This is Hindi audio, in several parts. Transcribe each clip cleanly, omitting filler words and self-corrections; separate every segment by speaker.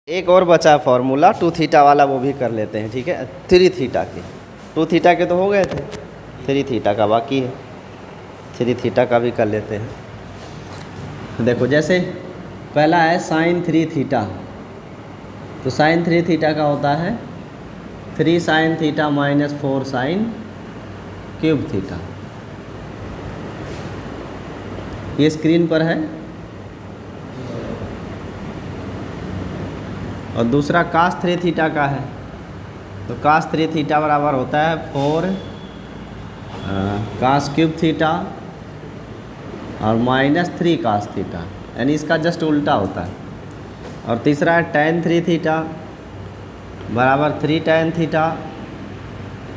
Speaker 1: एक और बचा फॉर्मूला 2 थीटा वाला, वो भी कर लेते हैं। ठीक है, 3 थीटा के, 2 थीटा के तो हो गए थे, 3 थीटा का बाकी है। 3 थीटा का भी कर लेते हैं। देखो, जैसे पहला है साइन 3 थीटा, तो साइन 3 थीटा का होता है 3 sine theta minus 4 sine cube theta. ये स्क्रीन पर है। और दूसरा कास 3 थीटा का है, तो कास 3 थीटा बराबर होता है 4 कास क्यूब थीटा और माइनस 3 कास थीटा, यानी इसका जस्ट उल्टा होता है। और तीसरा है tan 3 थीटा बराबर 3 tan theta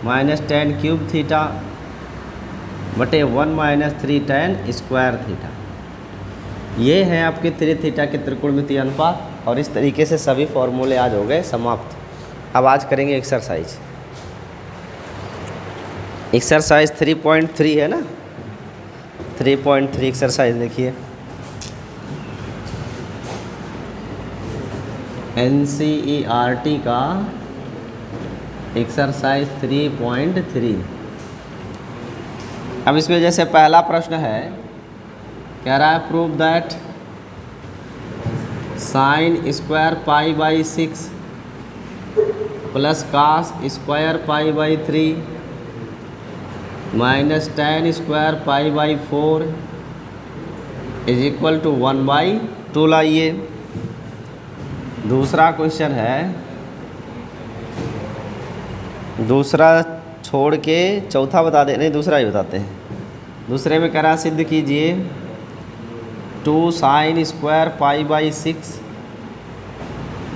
Speaker 1: minus tan cube theta बटे 1 माइनस 3 tan स्क्वायर थीटा। ये हैं आपके 3 थीटा के त्रिकोणमितीय अनुपात। और इस तरीके से सभी फॉर्मूले आज हो गए समाप्त। अब आज करेंगे एक्सरसाइज। एक्सरसाइज 3.3 है ना, 3.3 एक्सरसाइज देखिए। NCERT का एक्सरसाइज 3.3। अब इसमें जैसे पहला प्रश्न है, कह रहा है prove that sine square pi by 6 plus cos square pi by 3 minus tan square pi by 4 is equal to 1/2 लाइए। दूसरा क्वेश्चन है, दूसरा छोड़ के चौथा बता दे, नहीं दूसरा ही बताते हैं। दूसरे में कह रहा सिद्ध कीजिए 2 sine square pi by 6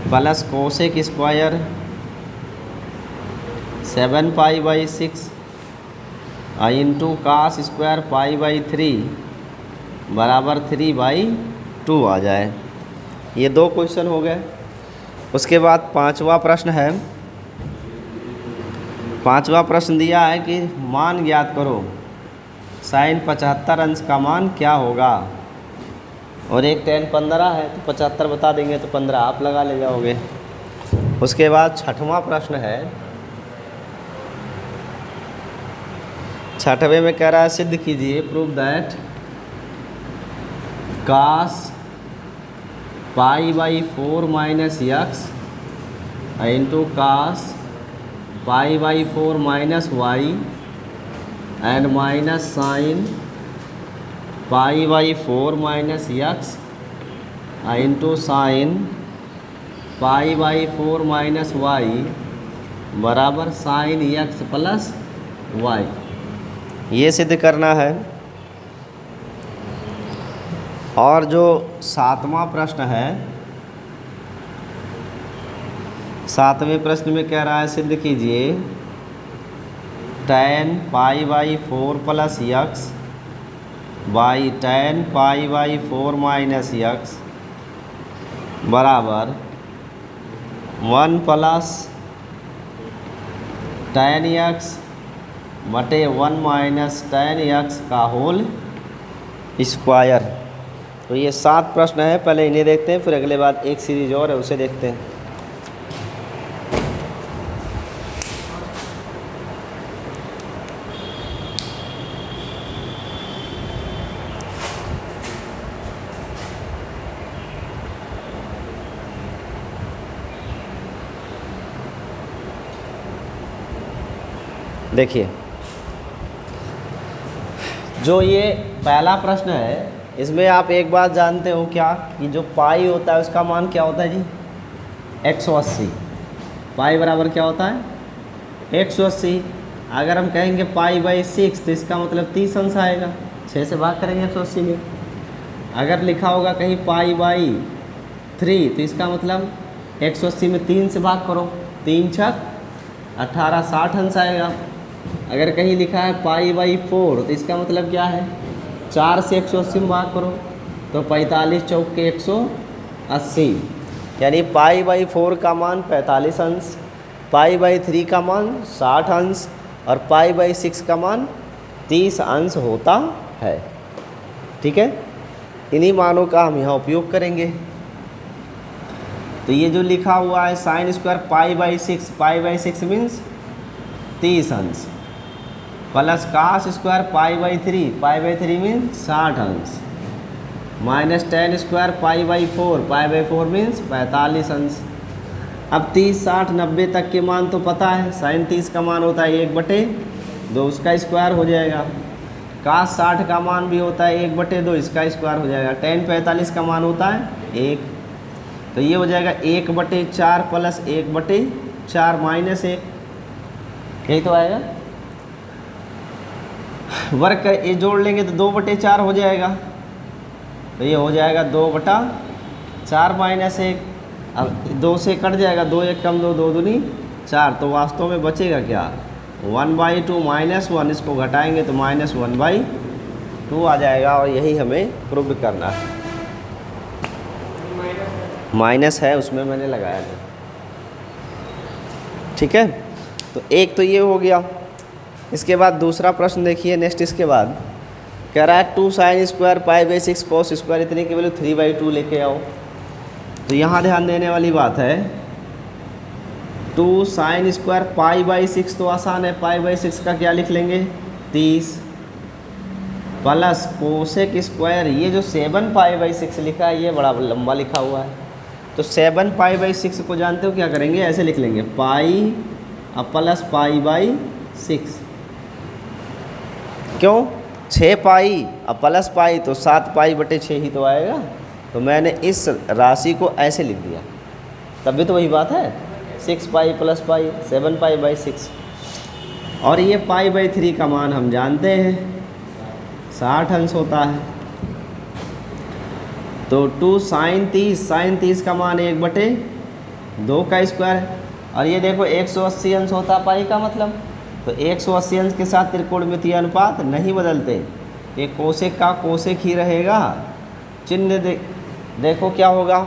Speaker 1: plus cosec square 7 pi by 6 into cos square pi by 3 बराबर 3/2 आ जाए। ये 2 क्वेश्चन हो गए। उसके बाद पांचवा प्रश्न है। पांचवा प्रश्न दिया है कि मान ज्ञात करो, साइन 75 अंश का मान क्या होगा। और एक tan 15 है, तो 75 बता देंगे तो 15 आप लगा ले जाओगे। उसके बाद छठवां प्रश्न है। छठवें में कह रहा है सिद्ध कीजिए prove that cos pi by 4 minus x into cos pi by 4 minus y and minus sine pi by 4 minus x into sine pi by 4 minus y बराबर साइन यक्स प्लस वाई। ये सिद्ध करना है। और जो सातवां प्रश्न है, सातवें प्रश्न में कह रहा है सिद्ध कीजिए tan pi by 4 plus x by tan pi by 4 minus x बराबर 1 प्लस tan यक्स बटे 1 माइनस tan यक्स का होल स्क्वायर। तो ये 7 प्रश्न है। पहले इन्हें देखते हैं, फिर अगले बाद एक सीरीज और है उसे देखते हैं। देखिए, जो ये पहला प्रश्न है, इसमें आप एक बात जानते हो क्या, कि जो पाई होता है उसका मान क्या होता है जी, 180। पाई बराबर क्या होता है 180। अगर हम कहेंगे पाई बाई 6 तो इसका मतलब 30 अंश आएगा, 6 से भाग करेंगे 180 में। अगर लिखा होगा कहीं पाई बाई 3 तो इसका मतलब 180 में 3 से भाग करो, 3 छक 18, 60 अंश आएगा। अगर कहीं लिखा है पाई बाई 4 तो इसका मतलब क्या है, 4 से 180 में भाग करो तो 45 चौक के 180, यानी पाई बाई 4 का मान 45 अंश, पाई बाई 3 का मान 60 अंश और पाई बाई 6 का मान 30 अंश होता है। ठीक है, इन्हीं मानों का हम यहाँ उपयोग करेंगे। तो ये जो लिखा हुआ है sine square pi by 6 means 30 अंश, plus cos square pi by 3 means 60 अंश, minus tan square pi by 4 means 45 अंश। अब 30, 60, 90 तक के मान तो पता है, साइन 30 का मान होता है 1/2, उसका स्क्वायर हो जाएगा। कास 60 का मान भी होता है 1/2, इसका स्क्वायर हो जाएगा। टेन 45 का मान होता है 1, तो ये हो जाएगा 1/4 प्लस 1/4 माइनस 1, यही तो आएगा। वर्ग कर ये जोड़ लेंगे तो 2/4 हो जाएगा, तो ये हो जाएगा 2/4 माइनस 1। अब 2 से कट जाएगा, 2 1 कम 2, 2 दूनी 4, तो वास्तव में बचेगा क्या 1/2 माइनस 1, इसको घटाएंगे तो -1/2 आ जाएगा। और यही हमें प्रूव करना है। माइनस है उसमें मैंने लगाया था, ठीक है। तो एक तो ये हो गया। इसके बाद दूसरा प्रश्न देखिए नेक्स्ट। इसके बाद कह रहा है 2 साइन स्क्वायर पाई/6 कॉस स्क्वायर इतने की वैल्यू 3/2 लेके आओ। तो यहाँ ध्यान देने वाली बात है, 2 साइन स्क्वायर पाई/6 तो आसान है, पाई/6 का क्या लिख लेंगे 30, प्लस कोसेक स्क्वायर, ये जो 7 पाई/6 लिखा है ये बड़ा लंबा लिखा हुआ है, तो 7 पाई/6 को जानते हो क्या करेंगे, ऐसे लिख लेंगे पाई प्लस पाई/6। क्यों 6 पाई और प्लस पाई तो 7 पाई/6 ही तो आएगा। तो मैंने इस राशि को ऐसे लिख दिया, तब भी तो वही बात है, 6 पाई प्लस पाई 7 पाई/6। और ये पाई/3 का मान हम जानते हैं 60 अंश होता है। तो 2 साइन 30 का मान 1/2 का स्क्वायर है। और ये देखो 180 अंश होता है पाई का मतलब, तो 180 अंश के साथ त्रिकोणमितीय अनुपात नहीं बदलते, ये कोसेक का कोसेक ही रहेगा। चिन्ह देखो क्या होगा,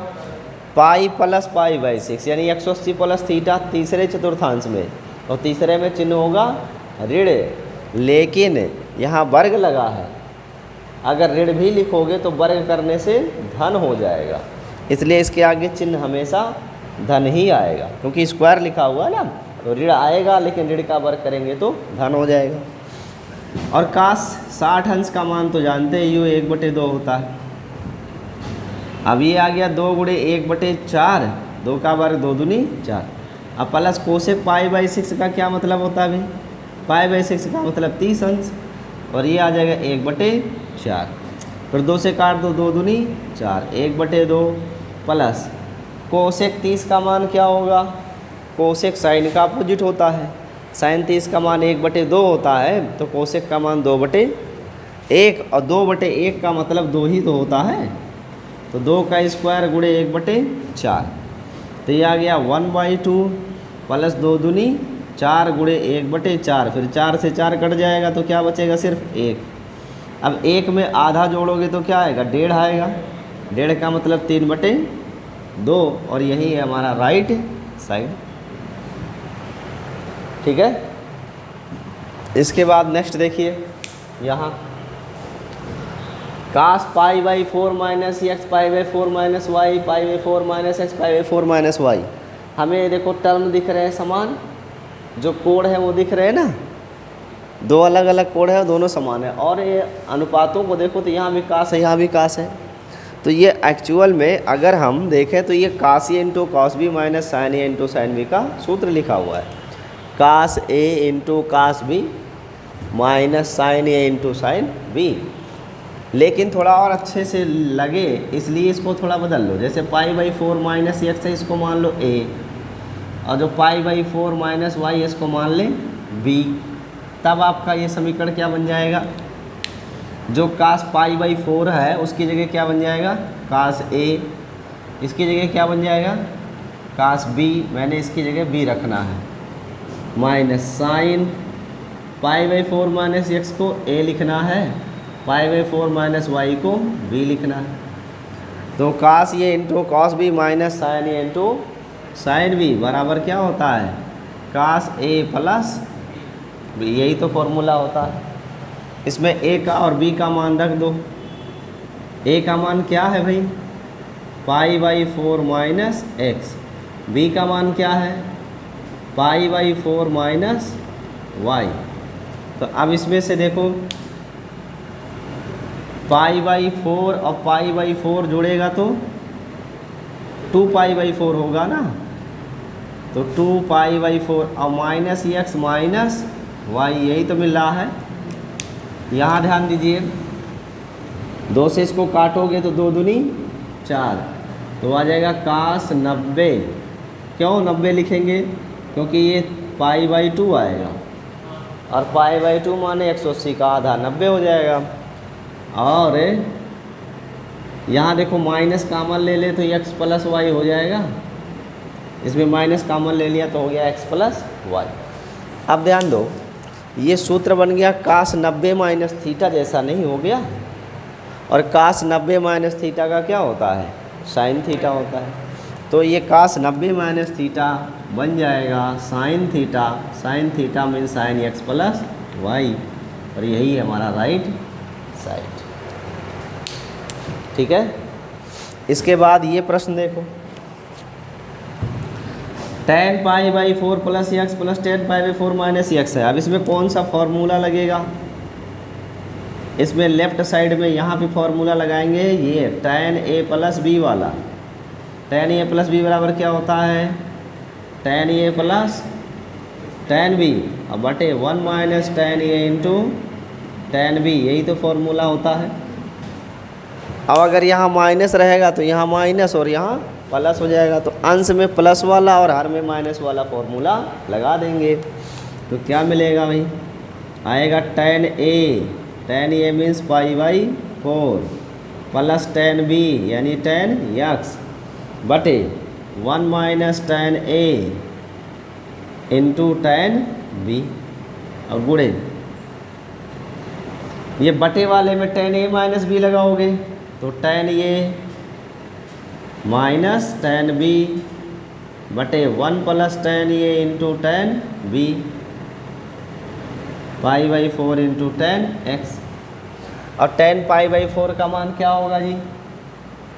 Speaker 1: पाई प्लस पाई/6 यानी 180 प्लस थीटा तीसरे चतुर्थांश में, और तीसरे में चिन्ह होगा ऋण, लेकिन यहाँ वर्ग लगा है, अगर ऋण भी लिखोगे तो वर्ग करने से धन हो जाएगा, इसलिए इसके आगे चिन्ह हमेशा धन ही आएगा, क्योंकि स्क्वायर लिखा हुआ है ना, तो ऋण आएगा लेकिन ऋण का वर्ग करेंगे तो धन हो जाएगा। और काश 60 अंश का मान तो जानते हैं यू 1/2 होता है। अब ये आ गया 2 × 1/4, 2 का वर्ग 2 दूनी 4। अब प्लस कोसेक पाई/6 का क्या मतलब होता है भाई, पाई/6 का मतलब 30 अंश, और ये आ जाएगा 1/4, फिर 2 से काट दो 2 दूनी 4, 1/2 प्लस कोसेक 30 का मान क्या होगा, कोसेक साइन का अपोजिट होता है, साइन 30 का मान 1/2 होता है, तो कोसेक का मान 2/1, और 2/1 का मतलब 2 ही तो होता है, तो 2 का स्क्वायर गुणे 1/4, तो ये आ गया 1/2 प्लस 2 दूनी 4 गुणे 1/4, फिर 4 से 4 कट जाएगा तो क्या बचेगा सिर्फ 1। अब 1 में आधा जोड़ोगे तो क्या आएगा 1.5 आएगा, 1.5 का मतलब 3/2, और यही है हमारा राइट साइड, ठीक है। इसके बाद नेक्स्ट देखिए यहाँ कास पाई/4 माइनस एक्स पाई/4 माइनस वाई पाई/4 माइनस एक्स पाई/4 माइनस वाई, हमें देखो टर्म दिख रहे हैं समान, जो कोड है वो दिख रहे हैं ना, 2 अलग अलग कोड है, दोनों समान है। और ये अनुपातों को देखो तो यहाँ भी कास है, यहाँ भी कास है, तो ये एक्चुअल में अगर हम देखें तो ये cos A into cos B minus sine A into sine B का सूत्र लिखा हुआ है, cos A into cos B minus sine A into sine B. लेकिन थोड़ा और अच्छे से लगे इसलिए इसको थोड़ा बदल लो, जैसे पाई/4 माइनस एक्स है इसको मान लो ए, और जो पाई/4 माइनस वाई इसको मान लें बी, तब आपका ये समीकरण क्या बन जाएगा, जो कास पाई/4 है उसकी जगह क्या बन जाएगा कास ए, इसकी जगह क्या बन जाएगा कास बी, मैंने इसकी जगह बी रखना है, माइनस साइन पाई/4 माइनस एक्स को ए लिखना है, पाई/4 माइनस वाई को बी लिखना है। तो कास ये into cos B minus sine A into sine B बराबर क्या होता है कास ए प्लस बी, यही तो फॉर्मूला होता है। इसमें ए का और बी का मान रख दो, ए का मान क्या है भाई pi by 4 minus x. B का मान क्या है? Pi by 4 minus y. तो अब इसमें से देखो पाई बाई 4 और पाई बाई 4 जुड़ेगा तो 2 पाई बाई 4 होगा ना। तो 2 पाई बाई 4 और माइनस एक्स माइनस वाई, यही तो मिल रहा है। यहाँ ध्यान दीजिए, 2 से इसको काटोगे तो 2 दूनी 4, तो आ जाएगा कास 90। क्यों 90 लिखेंगे? क्योंकि ये पाई बाई 2 आएगा और पाई बाई 2 माने 180 का आधा 90 हो जाएगा। और यहाँ देखो माइनस कॉमन ले ले तो एक्स प्लस वाई हो जाएगा। इसमें माइनस कॉमन ले लिया तो हो गया एक्स प्लस वाई। अब ध्यान दो, ये सूत्र बन गया कास 90 माइनस थीटा जैसा नहीं हो गया। और कास 90 माइनस थीटा का क्या होता है? साइन थीटा होता है। तो ये कास 90 माइनस थीटा बन जाएगा sine theta. Sine theta mean sine x plus y, और यही है हमारा राइट साइड। ठीक है। इसके बाद ये प्रश्न देखो, tan pi by 4 plus x plus tan pi by 4 minus x है। अब इसमें कौन सा फॉर्मूला लगेगा? इसमें लेफ्ट साइड में यहाँ पे फॉर्मूला लगाएंगे, ये tan a प्लस बी वाला। tan a प्लस बी बराबर क्या होता है? tan a plus tan b और बटे 1 minus tan a into tan b, यही तो फॉर्मूला होता है। अब अगर यहाँ माइनस रहेगा तो यहाँ माइनस और यहाँ प्लस हो जाएगा, तो अंश में प्लस वाला और हर में माइनस वाला फॉर्मूला लगा देंगे। तो क्या मिलेगा भाई? आएगा tan a means pi by 4 plus tan b यानी tan एक्स बटे 1 minus tan a into tan b। अब गुणे, ये बटे वाले में tan a माइनस b लगाओगे तो tan a minus tan b बटे 1 plus tan a into tan b, pi by 4 into tan x। और tan पाई बाई 4 का मान क्या होगा जी?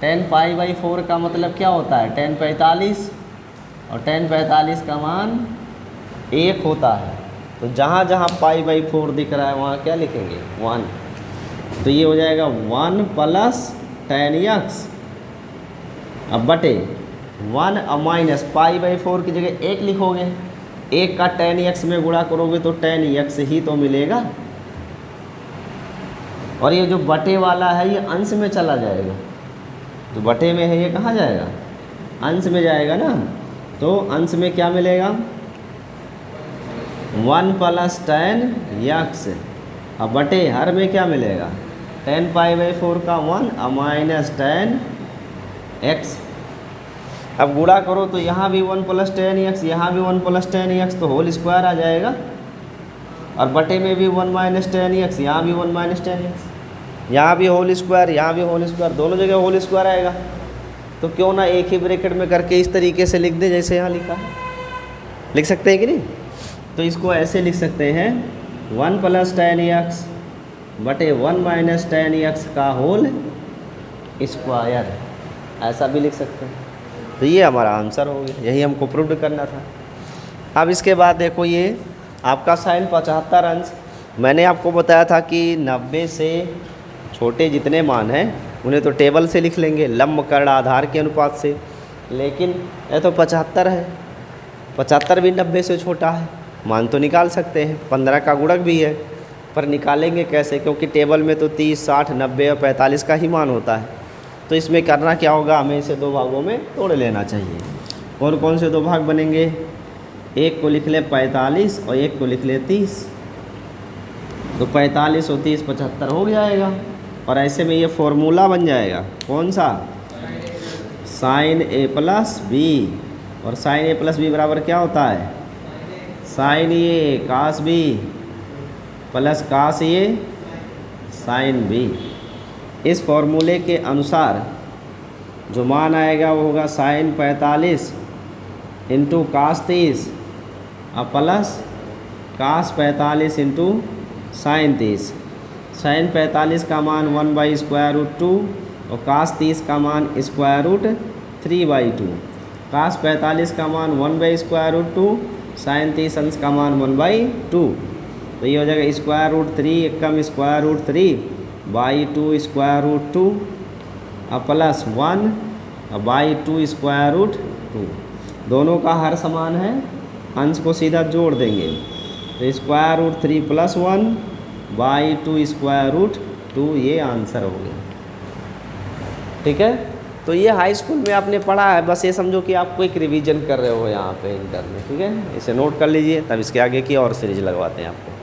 Speaker 1: tan पाई बाई 4 का मतलब क्या होता है? tan 45, और tan 45 का मान 1 होता है। तो जहाँ जहाँ पाई बाई 4 दिख रहा है वहाँ क्या लिखेंगे? 1। तो ये हो जाएगा 1 प्लस tan x अब बटे 1 और माइनस पाई बाई 4 की जगह 1 लिखोगे। 1 का tan x में गुणा करोगे तो tan x ही तो मिलेगा। और ये जो बटे वाला है ये अंश में चला जाएगा। जो बटे में है ये कहाँ जाएगा? अंश में जाएगा ना। तो अंश में क्या मिलेगा? 1 प्लस tan x अब बटे हर में क्या मिलेगा? tan पाई बाई 4 का 1 और माइनस tan x। अब गुणा करो तो यहाँ भी 1 प्लस tan x, यहाँ भी 1 प्लस tan x, तो होल स्क्वायर आ जाएगा। और बटे में भी 1 माइनस tan x, यहाँ भी 1 माइनस tan x, यहाँ भी होल स्क्वायर, यहाँ भी होल स्क्वायर, दोनों जगह होल स्क्वायर आएगा। तो क्यों ना एक ही ब्रैकेट में करके इस तरीके से लिख दे जैसे यहाँ लिखा है। लिख सकते हैं कि नहीं? तो इसको ऐसे लिख सकते हैं 1 प्लस tan x बटे 1 माइनस tan x का होल स्क्वायर, ऐसा भी लिख सकते हैं। तो ये हमारा आंसर हो गया, यही हमको प्रूव करना था। अब इसके बाद देखो ये आपका साइन 75 अंश। मैंने आपको बताया था कि 90 से छोटे जितने मान हैं उन्हें तो टेबल से लिख लेंगे लंबकर्ण आधार के अनुपात से, लेकिन ये तो 75 है। 75 भी 90 से छोटा है, मान तो निकाल सकते हैं। 15 का गुणक भी है, पर निकालेंगे कैसे? क्योंकि टेबल में तो 30, 60, 90 और 45 का ही मान होता है। तो इसमें करना क्या होगा? हमें इसे 2 भागों में तोड़ लेना चाहिए। कौन कौन से 2 भाग बनेंगे? एक को लिख ले 45 और एक को लिख ले 30। तो 45 और 30 75 हो जाएगा। और ऐसे में ये फॉर्मूला बन जाएगा कौन सा? साइन ए प्लस बी। और साइन ए प्लस बी बराबर क्या होता है? साइन ए कास बी प्लस कास ए साइन बी। इस फॉर्मूले के अनुसार जो मान आएगा वो होगा साइन 45 इंटू कास 30 और plus cos 45 into sine 30। Sine 45 का मान 1/√2 और कास 30 का मान स्क्वायर रूट 3/2, कास 45 का मान 1/√2, साइन 30 अंश का मान 1/2। तो ये हो जाएगा स्क्वायर रूट 3 एकम स्क्वायर रूट 3/2 स्क्वायर रूट 2 और प्लस 1/2 स्क्वायर रूट 2। दोनों का हर समान है, अंश को सीधा जोड़ देंगे तो स्क्वायर रूट 3 + 1/2 स्क्वायर रूट 2 ये आंसर हो गया। ठीक है, तो ये हाई स्कूल में आपने पढ़ा है, बस ये समझो कि आपको एक रिवीजन कर रहे हो यहाँ पे इंटर में। ठीक है, इसे नोट कर लीजिए, तब इसके आगे की और सीरीज लगवाते हैं आपको।